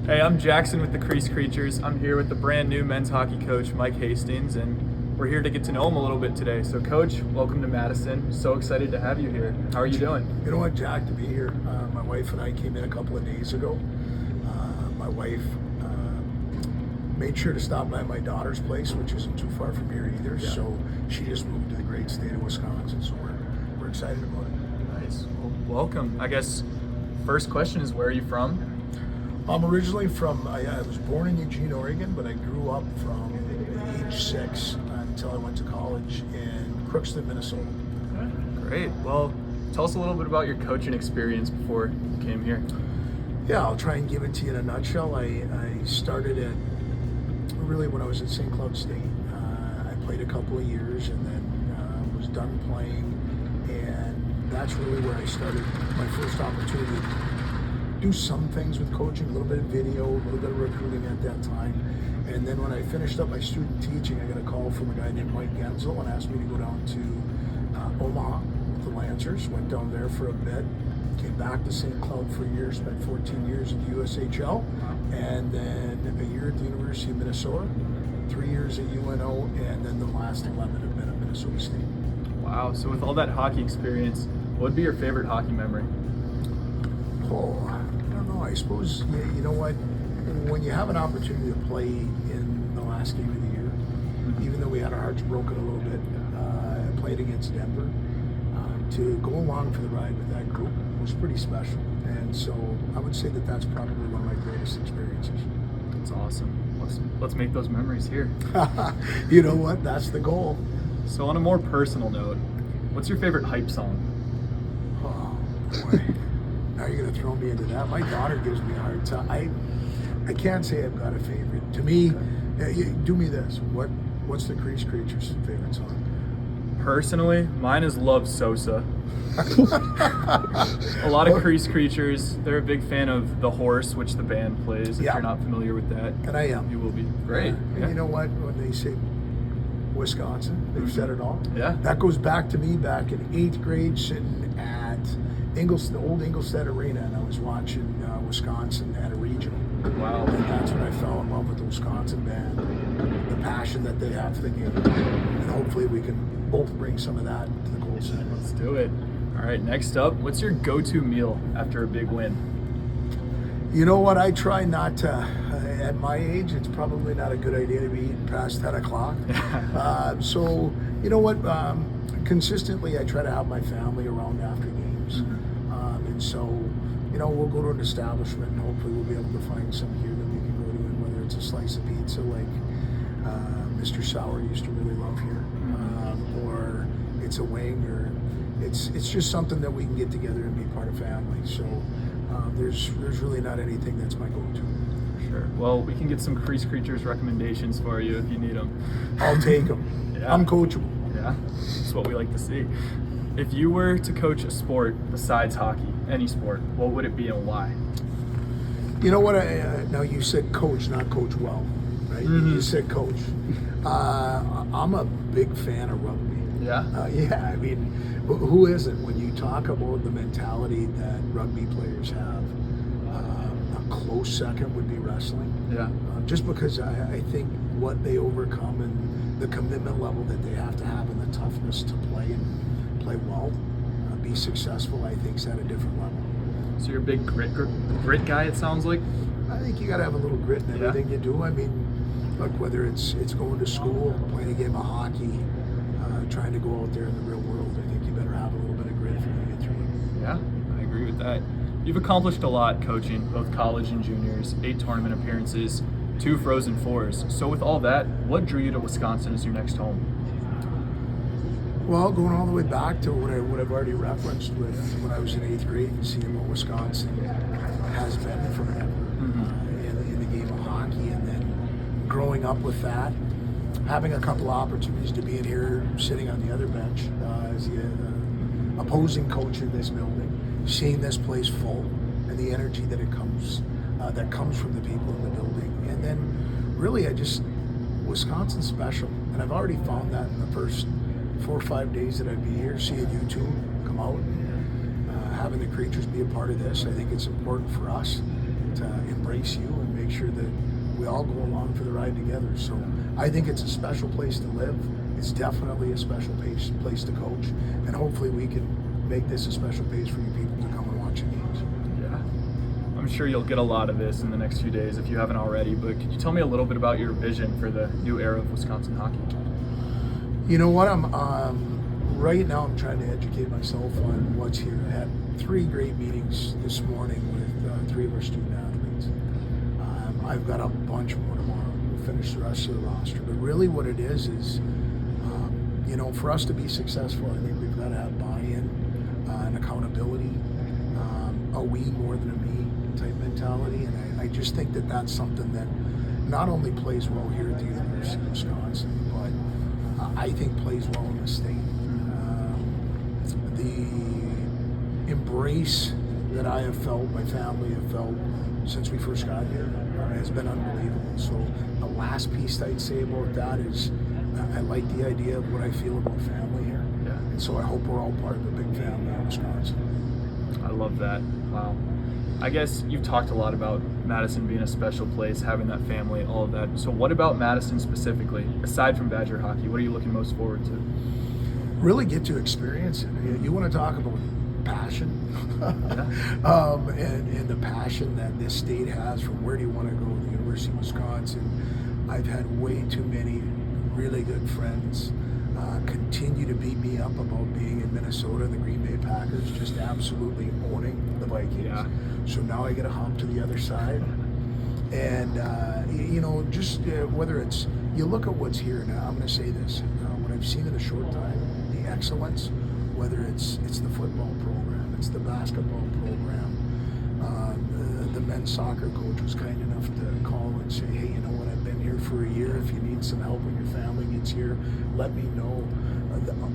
Hey, I'm Jackson with the Crease Creatures. I'm here with the brand new men's hockey coach, Mike Hastings, and we're here to get to know him a little bit today. So, Coach, welcome to Madison. So excited to have you here. How are you doing? You know what, Jack, to be here. My wife and I came in a couple of days ago. My wife made sure to stop by my daughter's place, which isn't too far from here either. Yeah. So she just moved to the great state of Wisconsin. So we're excited about it. Nice. Well, welcome. I guess first question is, where are you from? I'm originally from, I was born in Eugene, Oregon, but I grew up from age 6 until I went to college in Crookston, Minnesota. Great. Well, tell us a little bit about your coaching experience before you came here. Yeah, I'll try and give it to you in a nutshell. I started at, really when I was at St. Cloud State. I played a couple of years and then was done playing, and that's really where I started my first opportunity to do some things with coaching, a little bit of video, a little bit of recruiting at that time. And then when I finished up my student teaching, I got a call from a guy named Mike Genzel and asked me to go down to Omaha with the Lancers. Went down there for a bit, came back to St. Cloud for a year, spent 14 years in the USHL, and then a year at the University of Minnesota, 3 years at UNO, and then the last 11 have been at Minnesota State. Wow, so with all that hockey experience, what would be your favorite hockey memory? Oh, I don't know. I suppose, you know what, when you have an opportunity to play in the last game of the year, even though we had our hearts broken a little bit, I played against Denver, to go along for the ride with that group was pretty special. And so I would say that that's probably one of my greatest experiences. That's awesome. Let's make those memories here. You know what? That's the goal. So on a more personal note, what's your favorite hype song? Oh, boy. Now you're going to throw me into that. My daughter gives me a hard time. I can't say I've got a favorite. To me, do me this. What's the Crease Creatures' favorite song? Personally, mine is Love Sosa. A lot of Crease Creatures, they're a big fan of The Horse, which the band plays. If you're not familiar with that, and I am. You will be. Great. And you know what? When they say Wisconsin, they've said it all. Yeah. That goes back to me back in 8th grade, sitting at the old Ingolstadt Arena, and I was watching Wisconsin at a regional. Wow. And that's when I fell in love with the Wisconsin band, the passion that they have for the game. And hopefully we can both bring some of that to the goal center. Let's do it. All right, next up, what's your go-to meal after a big win? You know what, I try not to, at my age, it's probably not a good idea to be eating past 10 o'clock. So, you know what, consistently I try to have my family around after games. And so, you know, we'll go to an establishment and hopefully we'll be able to find some here that we can go to, and whether it's a slice of pizza like Mr. Sauer used to really love here, or it's a wing, or it's just something that we can get together and be part of family. So there's really not anything that's my go-to. Sure. Well, we can get some Crease Creatures recommendations for you if you need them. I'll take them. Yeah. I'm coachable. Yeah, that's what we like to see. If you were to coach a sport besides hockey, any sport, what would it be and why? You know what? Now you said coach, not coach well, right? You said coach. I'm a big fan of rugby. Yeah? Yeah, I mean, who isn't? When you talk about the mentality that rugby players have, a close second would be wrestling. Yeah. Just because I think what they overcome and the commitment level that they have to have and the toughness to play and play well, be successful, I think is at a different level. So you're a big grit guy, it sounds like? I think you got to have a little grit in everything you do. I mean, look, whether it's going to school, playing a game of hockey, trying to go out there in the real world, I think you better have a little bit of grit if you're going to get through it. Yeah, I agree with that. You've accomplished a lot coaching, both college and juniors, 8 tournament appearances, 2 Frozen Fours. So with all that, what drew you to Wisconsin as your next home? Well, going all the way back to what I've already referenced with when I was in 8th grade and seeing what Wisconsin has been forever in the game of hockey, and then growing up with that, having a couple of opportunities to be in here, sitting on the other bench as the opposing coach in this building, seeing this place full and the energy that comes from the people in the building, and then really Wisconsin's special, and I've already found that in the first 4 or 5 days that I'd be here, seeing you two come out, having the Creatures be a part of this. I think it's important for us embrace you and make sure that we all go along for the ride together. So I think it's a special place to live. It's definitely a special place to coach, and hopefully we can make this a special place for you people to come and watch the games. Yeah. I'm sure you'll get a lot of this in the next few days if you haven't already, but could you tell me a little bit about your vision for the new era of Wisconsin hockey? You know what, right now I'm trying to educate myself on what's here. I had 3 great meetings this morning with 3 of our student athletes. I've got a bunch more tomorrow. We'll finish the rest of the roster. But really what it is you know, for us to be successful, I think we've got to have buy-in and accountability, a we more than a me type mentality. And I just think that that's something that not only plays well here at the University of Wisconsin, but I think plays well in the state. The embrace that I have felt, my family have felt since we first got here has been unbelievable. So the last piece I'd say about that is I like the idea of what I feel about family here. Yeah. And so I hope we're all part of a big family in Wisconsin. I love that. Wow. I guess you've talked a lot about Madison being a special place, having that family, all of that. So what about Madison specifically? Aside from Badger hockey, what are you looking most forward to? Really get to experience it. You want to talk about passion and the passion that this state has from where do you want to go, the University of Wisconsin. I've had way too many really good friends continue to beat me up about being in Minnesota and the Green Bay Packers just absolutely owning the Vikings. Yeah. So now I get a hop to the other side. And, you know, just whether it's, you look at what's here now, I'm going to say this, what I've seen in a short time, the excellence, whether it's the football program, it's the basketball program, the men's soccer coach was kind enough to call and say, hey, you know what, I've been here for a year. If you need some help when your family gets here, let me know.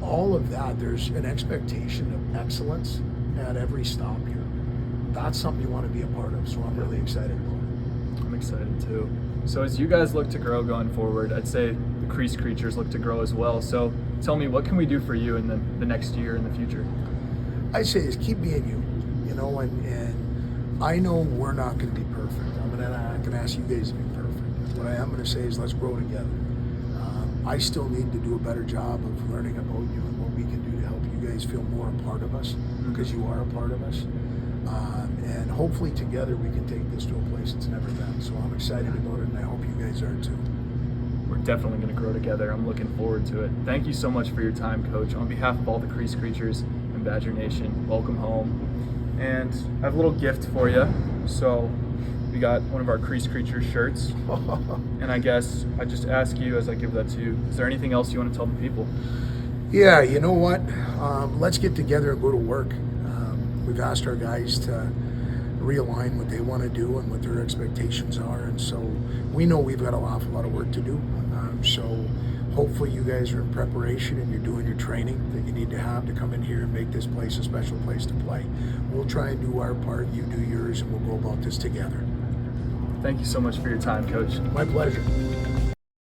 All of that, there's an expectation of excellence at every stop here. That's something you want to be a part of, so I'm really excited about it. I'm excited too. So as you guys look to grow going forward, I'd say the Crease Creatures look to grow as well. So tell me, what can we do for you in the next year in the future? I say is keep being you know, and I know we're not going to be perfect. I'm not going to ask you guys to be perfect. What I am going to say is let's grow together. I still need to do a better job of learning about you and what we can do to help you guys feel more a part of us, because you are a part of us. And hopefully together we can take this to a place it's never been. So I'm excited about it, and I hope you guys are too. We're definitely going to grow together. I'm looking forward to it. Thank you so much for your time, Coach. On behalf of all the Crease Creatures and Badger Nation, welcome home. And I have a little gift for you. So we got one of our Crease Creatures shirts. And I guess I just ask you as I give that to you, is there anything else you want to tell the people? Yeah, you know what? Let's get together and go to work. We've asked our guys to realign what they want to do and what their expectations are, and so we know we've got an awful lot of work to do. So hopefully you guys are in preparation and you're doing your training that you need to have to come in here and make this place a special place to play. We'll try and do our part, you do yours, and we'll go about this together. Thank you so much for your time, Coach. My pleasure.